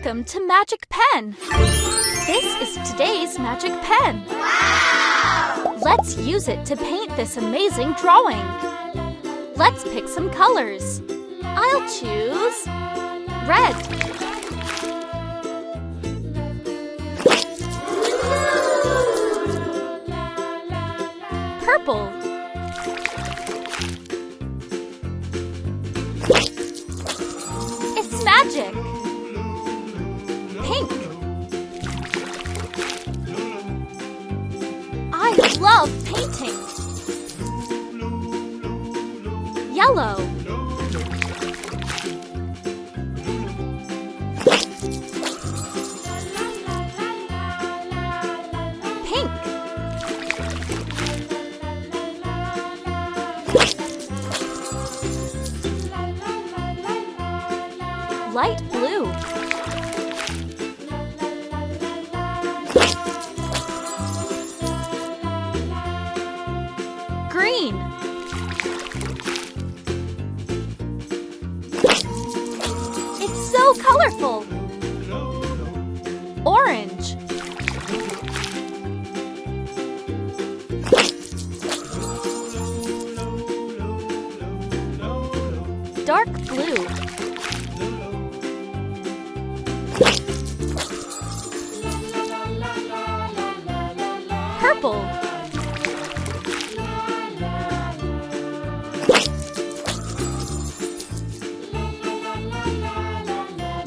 Welcome to Magic Pen! This is today's Magic Pen! Wow! Let's use it to paint this amazing drawing! Let's pick some colors! I'll choose red! Purple! It's magic! Pink! I love painting! Yellow! Pink! Light blue! Green! It's so colorful! Orange! Dark blue! Purple!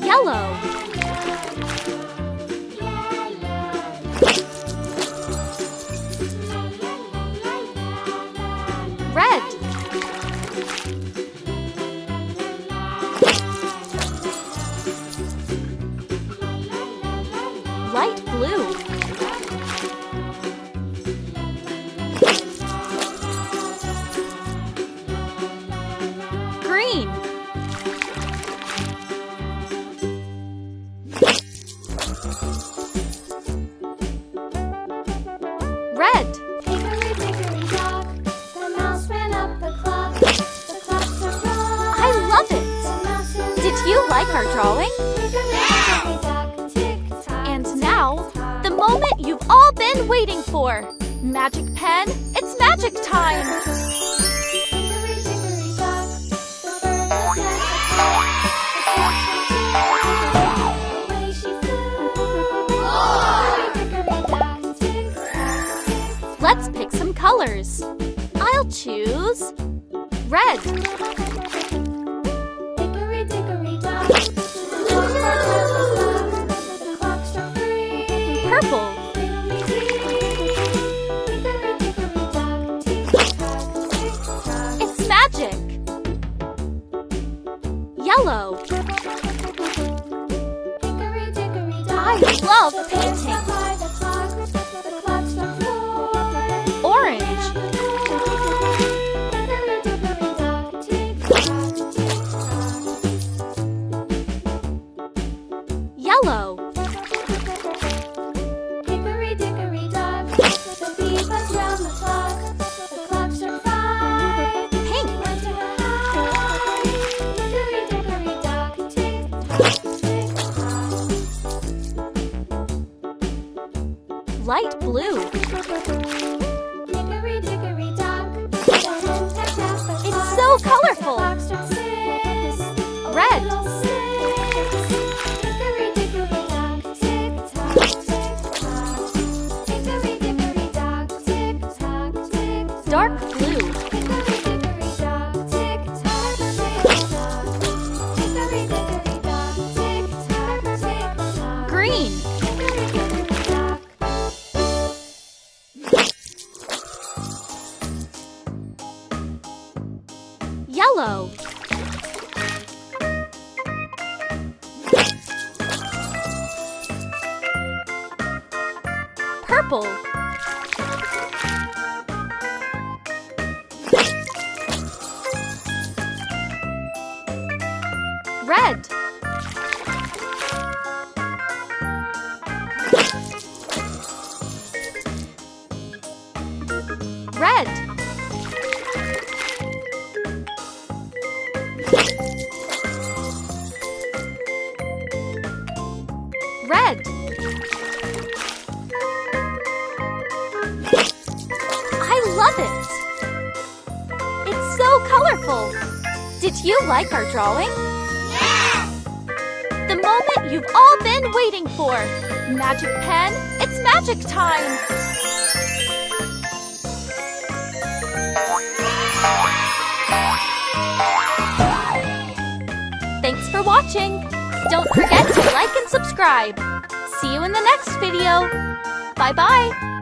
Yellow! Red! Light blue! Green! Red! Hickory-dickory-dock, the mouse ran up the clock. The clocks are right. I love it! The mouse is Did you like our drawing? Hickory-dickory-dock, tick-tock, And now, tick-tock. the moment you've all been waiting for! Magic Pen, it's magic time! Hickory-dickory-dock, the bird looked at the clock. The clock went tick-tock, away she flew. Hickory-dickory-dock, tick-tock, tick-tock. Let's pick some colors. I'll choose red. Hickory-dickory-dock, the clock struck 3. The clock struck 3. Purple. Hickory-dickory-dock, tick-tock, tick-tock. It's magic. Yellow. Hickory-dickory-dock, I love the bird painting. stopped by the clock. The clock struck 4. Orange. Hickory-dickory-dock, tick-tock, tick-tock. Yellow. Hickory-dickory-dock, the bee buzzed round the clock. The clock struck 5. Pink. Went to her high. Hickory-dickory-dock, tick-tock, tick-tock. Light blue. Hickory-dickory-dock, the hen pecked at the It's clock. so The colorful. clock struck 6. A Red. little 6. Hickory-dickory-dock, tick-tock, tick-tock. Hickory-dickory-dock, tick-tock, tick-tock. Dark blue. Hickory-dickory-dock, tick-tock, tick-tock. Hickory-dickory-dock, tick-tock, tick-tock. Green. Hickory-dickory-dock. Yellow. Purple. Red. Red. it. It's so colorful. Did you like our drawing? Yes! The moment you've all been waiting for. Magic Pen, it's magic time! Thanks for watching! Don't forget to like and subscribe! See you in the next video! Bye-bye!